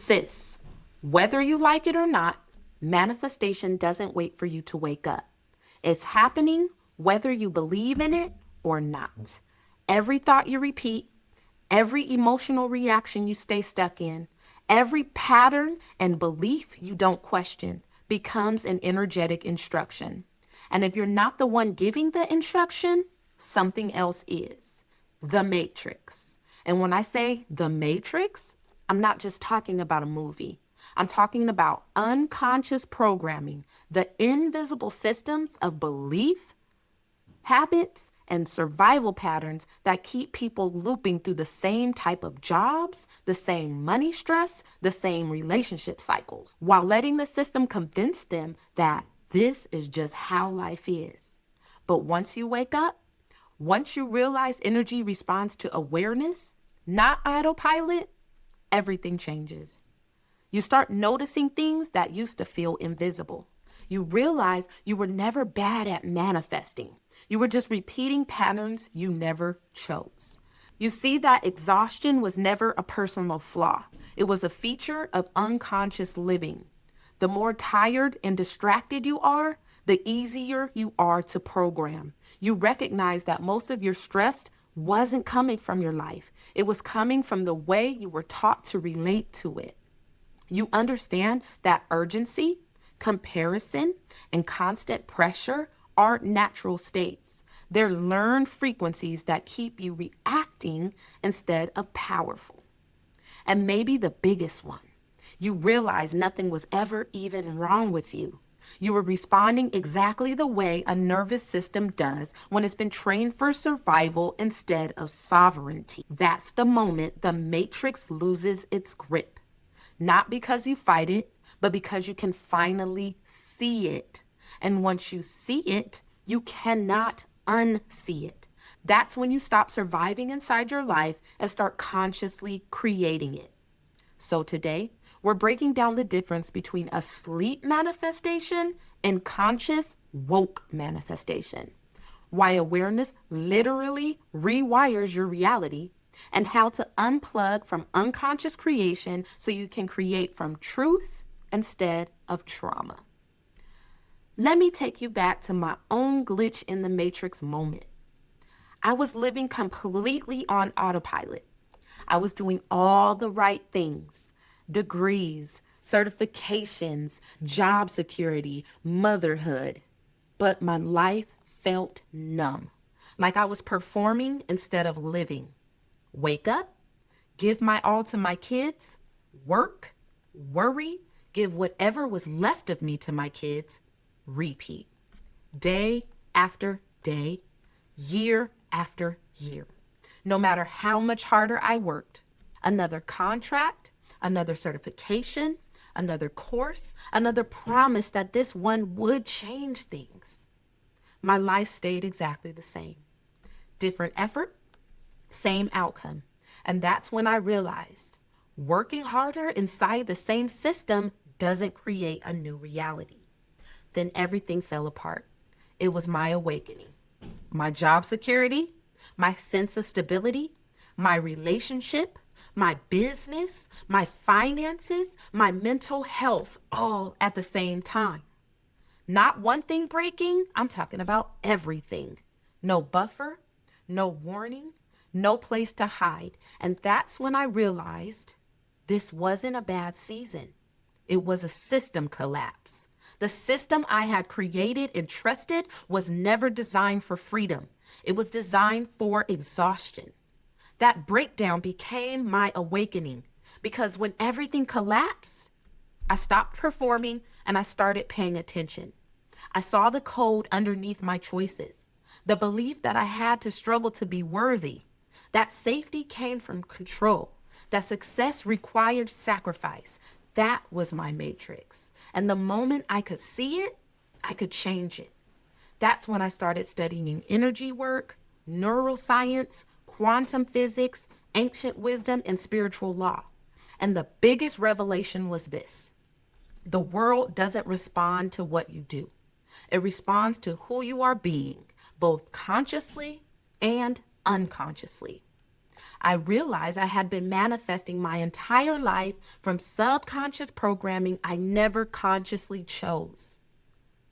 Sis, whether you like it or not, manifestation doesn't wait for you to wake up. It's happening whether you believe in it or not. Every thought you repeat, every emotional reaction you stay stuck in, every pattern and belief you don't question becomes an energetic instruction. And if you're not the one giving the instruction, something else is. The Matrix. And when I say the Matrix, I'm not just talking about a movie. I'm talking about unconscious programming, the invisible systems of belief, habits, and survival patterns that keep people looping through the same type of jobs, the same money stress, the same relationship cycles, while letting the system convince them that this is just how life is. But once you wake up, once you realize energy responds to awareness, not autopilot, everything changes. You start noticing things that used to feel invisible. You realize you were never bad at manifesting. You were just repeating patterns you never chose. You see that exhaustion was never a personal flaw. It was a feature of unconscious living. The more tired and distracted you are, the easier you are to program. You recognize that most of your stress wasn't coming from your life. It was coming from the way you were taught to relate to it. You understand that urgency, comparison, and constant pressure aren't natural states. They're learned frequencies that keep you reacting instead of powerful. And maybe the biggest one, you realize nothing was ever even wrong with you. You were responding exactly the way a nervous system does when it's been trained for survival instead of sovereignty. That's the moment the Matrix loses its grip. Not because you fight it, but because you can finally see it. And once you see it, you cannot unsee it. That's when you stop surviving inside your life and start consciously creating it. So today, we're breaking down the difference between a sleep manifestation and conscious woke manifestation. Why awareness literally rewires your reality, and how to unplug from unconscious creation so you can create from truth instead of trauma. Let me take you back to my own glitch in the Matrix moment. I was living completely on autopilot. I was doing all the right things: degrees, certifications, job security, motherhood. But my life felt numb, like I was performing instead of living. Wake up, give my all to my kids, work, worry, give whatever was left of me to my kids, repeat. Day after day, year after year. No matter how much harder I worked, another contract, another certification, another course, another promise that this one would change things. My life stayed exactly the same. Different effort, same outcome. And that's when I realized working harder inside the same system doesn't create a new reality. Then everything fell apart. It was my awakening. My job security, my sense of stability, my relationship, my business, my finances, my mental health, all at the same time. Not one thing breaking, I'm talking about everything. No buffer, no warning, no place to hide. And that's when I realized this wasn't a bad season. It was a system collapse. The system I had created and trusted was never designed for freedom. It was designed for exhaustion. That breakdown became my awakening, because when everything collapsed, I stopped performing and I started paying attention. I saw the code underneath my choices, the belief that I had to struggle to be worthy, that safety came from control, that success required sacrifice. That was my matrix. And the moment I could see it, I could change it. That's when I started studying energy work, neuroscience, quantum physics, ancient wisdom, and spiritual law. And the biggest revelation was this: the world doesn't respond to what you do. It responds to who you are being, both consciously and unconsciously. I realized I had been manifesting my entire life from subconscious programming I never consciously chose.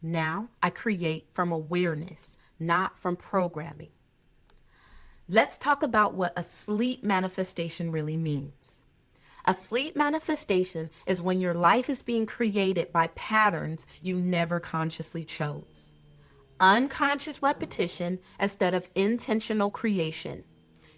Now I create from awareness, not from programming. Let's talk about what a sleep manifestation really means. A sleep manifestation is when your life is being created by patterns you never consciously chose. Unconscious repetition instead of intentional creation.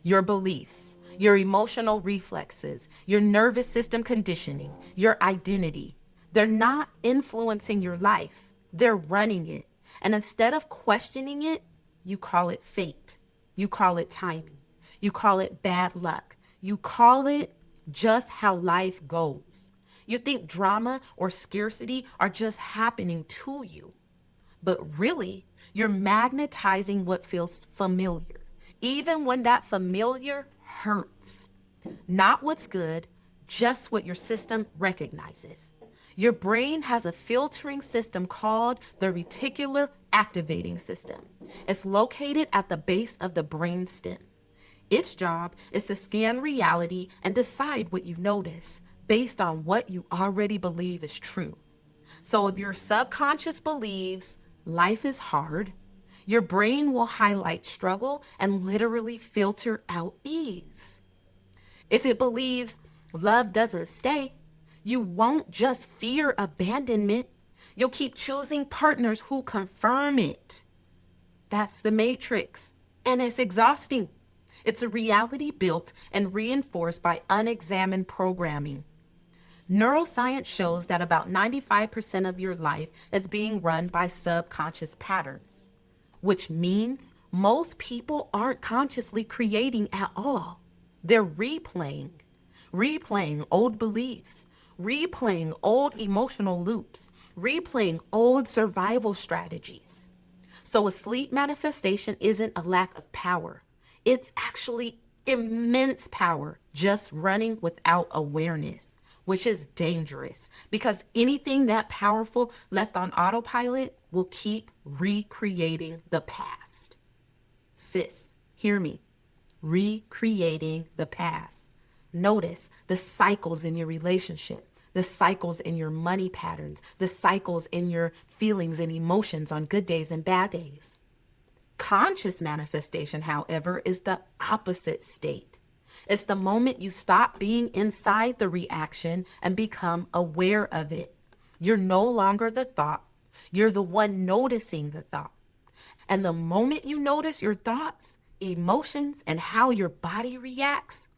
Your beliefs, your emotional reflexes, your nervous system conditioning, your identity. They're not influencing your life. They're running it. And instead of questioning it, you call it fate. You call it timing. You call it bad luck. You call it just how life goes. You think drama or scarcity are just happening to you. But really, you're magnetizing what feels familiar, even when that familiar hurts. Not what's good, just what your system recognizes. Your brain has a filtering system called the reticular activating system. It's located at the base of the brain stem. Its job is to scan reality and decide what you notice based on what you already believe is true. So if your subconscious believes life is hard, your brain will highlight struggle and literally filter out ease. If it believes love doesn't stay, you won't just fear abandonment. You'll keep choosing partners who confirm it. That's the matrix, and it's exhausting. It's a reality built and reinforced by unexamined programming. Neuroscience shows that about 95% of your life is being run by subconscious patterns, which means most people aren't consciously creating at all. They're replaying old beliefs, replaying old emotional loops, replaying old survival strategies. So a sleep manifestation isn't a lack of power. It's actually immense power just running without awareness, which is dangerous because anything that powerful left on autopilot will keep recreating the past. Sis, hear me. Recreating the past. Notice the cycles in your relationship, the cycles in your money patterns, the cycles in your feelings and emotions on good days and bad days. Conscious manifestation, however, is the opposite state. It's the moment you stop being inside the reaction and become aware of it. You're no longer the thought. You're the one noticing the thought. And the moment you notice your thoughts, emotions, and how your body reacts,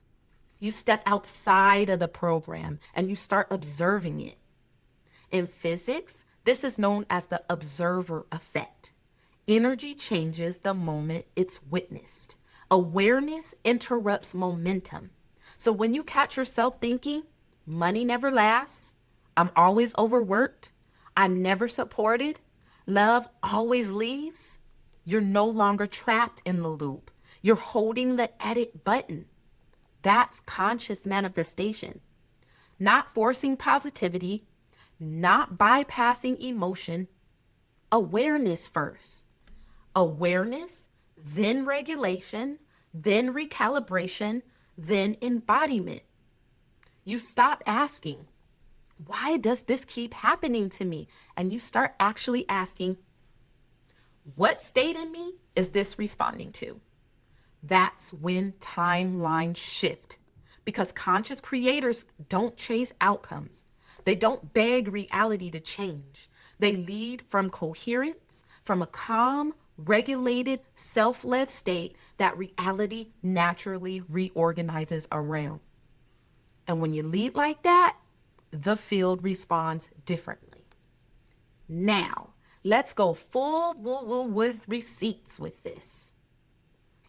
you step outside of the program and you start observing it. In physics, this is known as the observer effect. Energy changes the moment it's witnessed. Awareness interrupts momentum. So when you catch yourself thinking, money never lasts, I'm always overworked, I'm never supported, love always leaves, you're no longer trapped in the loop. You're holding the edit button. That's conscious manifestation. Not forcing positivity, not bypassing emotion. Awareness first. Awareness, then regulation, then recalibration, then embodiment. You stop asking, why does this keep happening to me? And you start actually asking, what state in me is this responding to? That's when timelines shift, because conscious creators don't chase outcomes. They don't beg reality to change. They lead from coherence, from a calm, regulated, self-led state that reality naturally reorganizes around. And when you lead like that, the field responds differently. Now, let's go full woo-woo with receipts with this.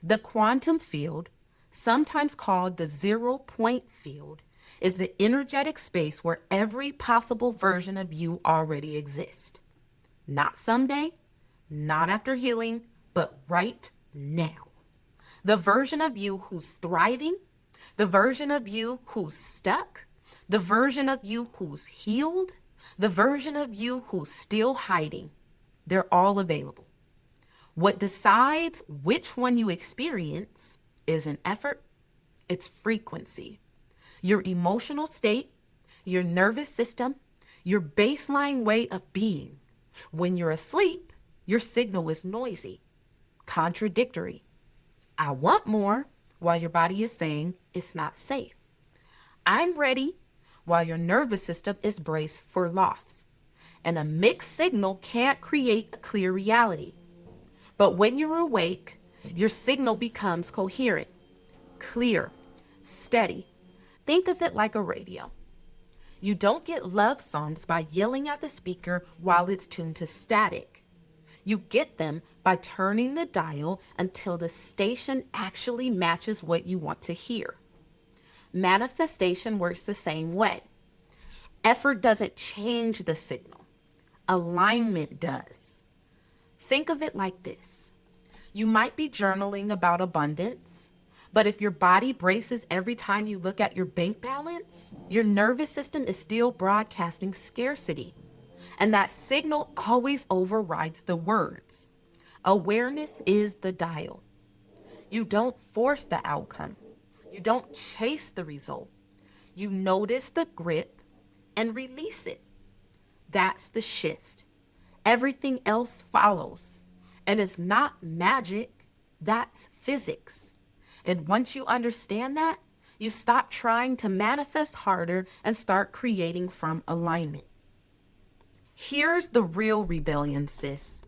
The quantum field, sometimes called the 0-point field, is the energetic space where every possible version of you already exists. Not someday, not after healing, but right now. The version of you who's thriving, the version of you who's stuck, the version of you who's healed, the version of you who's still hiding. They're all available. What decides which one you experience is an effort, It's frequency. Your emotional state, your nervous system, your baseline way of being. When you're asleep, your signal is noisy, contradictory. I want more, while your body is saying it's not safe. I'm ready, while your nervous system is braced for loss. And a mixed signal can't create a clear reality. But when you're awake, your signal becomes coherent, clear, steady. Think of it like a radio. You don't get love songs by yelling at the speaker while it's tuned to static. You get them by turning the dial until the station actually matches what you want to hear. Manifestation works the same way. Effort doesn't change the signal. Alignment does. Think of it like this. You might be journaling about abundance, but if your body braces every time you look at your bank balance, your nervous system is still broadcasting scarcity. And that signal always overrides the words. Awareness is the dial. You don't force the outcome. You don't chase the result. You notice the grip and release it. That's the shift. Everything else follows. And it's not magic, that's physics. And once you understand that, you stop trying to manifest harder and start creating from alignment. Here's the real rebellion, sis.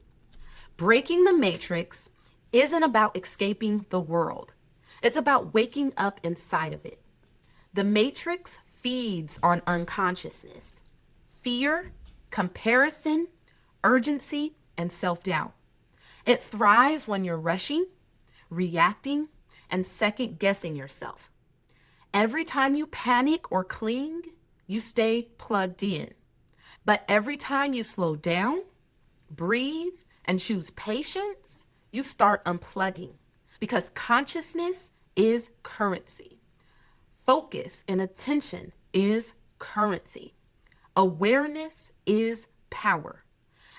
Breaking the matrix isn't about escaping the world. It's about waking up inside of it. The matrix feeds on unconsciousness, fear, comparison, urgency, and self-doubt. It thrives when you're rushing, reacting, and second-guessing yourself. Every time you panic or cling, you stay plugged in. But every time you slow down, breathe, and choose patience, you start unplugging. Because consciousness is currency. Focus and attention is currency. Awareness is power.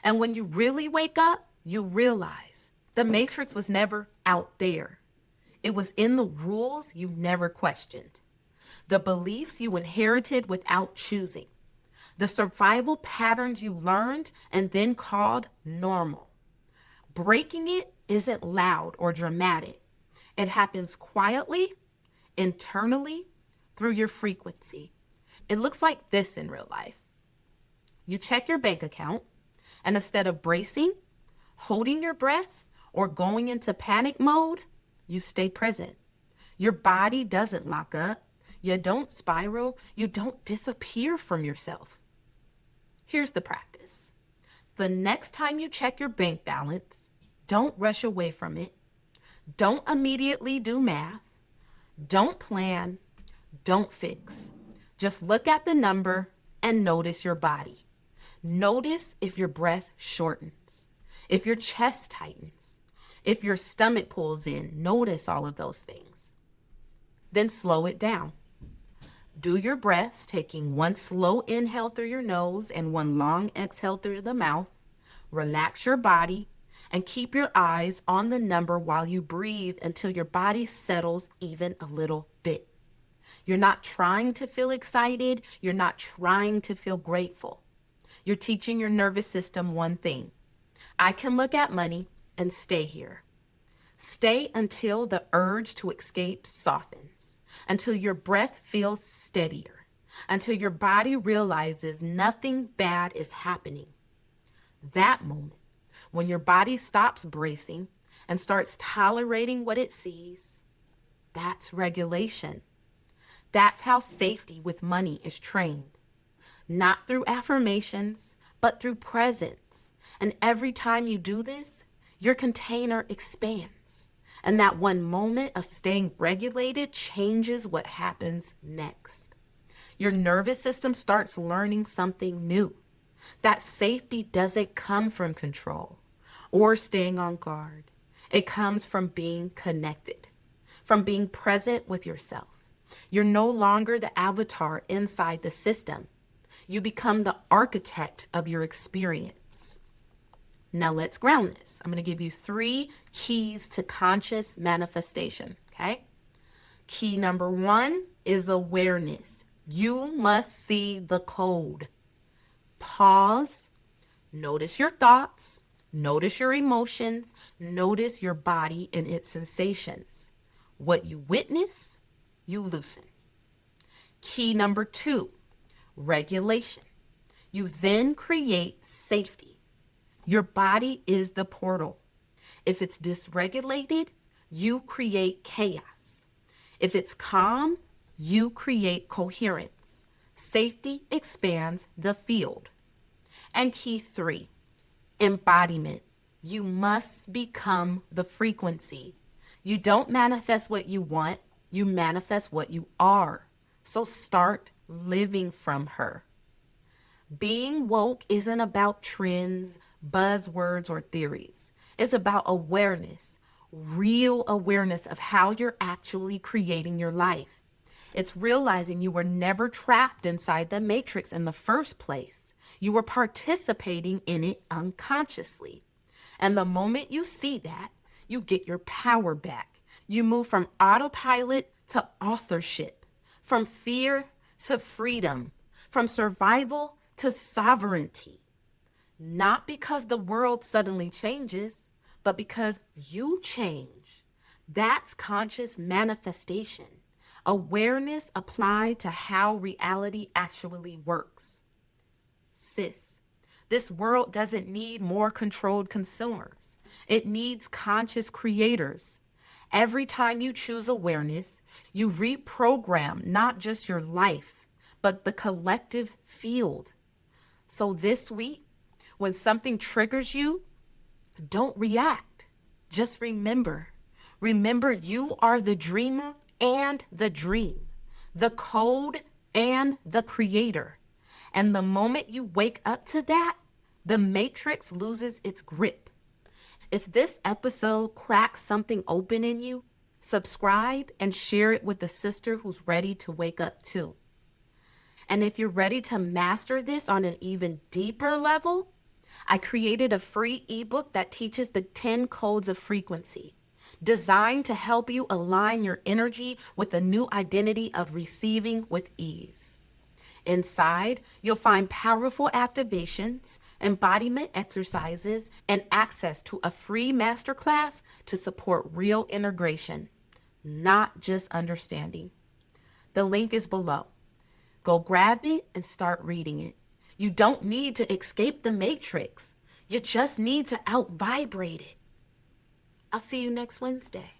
And when you really wake up, you realize the matrix was never out there. It was in the rules you never questioned, the beliefs you inherited without choosing, the survival patterns you learned and then called normal. Breaking it isn't loud or dramatic. It happens quietly, internally, through your frequency. It looks like this in real life. You check your bank account, and instead of bracing, holding your breath, or going into panic mode, you stay present. Your body doesn't lock up. You don't spiral. You don't disappear from yourself. Here's the practice. The next time you check your bank balance, don't rush away from it. Don't immediately do math. Don't plan. Don't fix. Just look at the number and notice your body. Notice if your breath shortens, if your chest tightens, if your stomach pulls in. Notice all of those things. Then slow it down. Do your breaths, taking one slow inhale through your nose and one long exhale through the mouth. Relax your body and keep your eyes on the number while you breathe until your body settles even a little bit. You're not trying to feel excited. You're not trying to feel grateful. You're teaching your nervous system one thing. I can look at money and stay here. Stay until the urge to escape softens, until your breath feels steadier, until your body realizes nothing bad is happening. That moment, when your body stops bracing and starts tolerating what it sees, that's regulation. That's how safety with money is trained. Not through affirmations, but through presence. And every time you do this, your container expands. And that one moment of staying regulated changes what happens next. Your nervous system starts learning something new. That safety doesn't come from control or staying on guard. It comes from being connected, from being present with yourself. You're no longer the avatar inside the system. You become the architect of your experience. Now let's ground this. I'm going to give you 3 keys to conscious manifestation, okay? Key number 1 is awareness. You must see the code. Pause. Notice your thoughts. Notice your emotions. Notice your body and its sensations. What you witness, you loosen. Key number 2, regulation. You then create safety. Your body is the portal. If it's dysregulated, you create chaos. If it's calm, you create coherence. Safety expands the field. And key 3, embodiment. You must become the frequency. You don't manifest what you want, you manifest what you are. So start living from her. Being woke isn't about trends, buzzwords, or theories. It's about awareness, real awareness of how you're actually creating your life. It's realizing you were never trapped inside the matrix in the first place. You were participating in it unconsciously. And the moment you see that, you get your power back. You move from autopilot to authorship, from fear to freedom, from survival to sovereignty. Not because the world suddenly changes, but because you change. That's conscious manifestation. Awareness applied to how reality actually works. SIS, this world doesn't need more controlled consumers. It needs conscious creators. Every time you choose awareness, you reprogram not just your life, but the collective field. So this week, when something triggers you, don't react. Just remember. Remember, you are the dreamer and the dream, the code and the creator. And the moment you wake up to that, the matrix loses its grip. If this episode cracks something open in you, subscribe and share it with a sister who's ready to wake up too. And if you're ready to master this on an even deeper level, I created a free ebook that teaches the 10 codes of frequency, designed to help you align your energy with a new identity of receiving with ease. Inside, you'll find powerful activations, embodiment exercises, and access to a free masterclass to support real integration, not just understanding. The link is below. Go grab it and start reading it. You don't need to escape the matrix. You just need to out-vibrate it. I'll see you next Wednesday.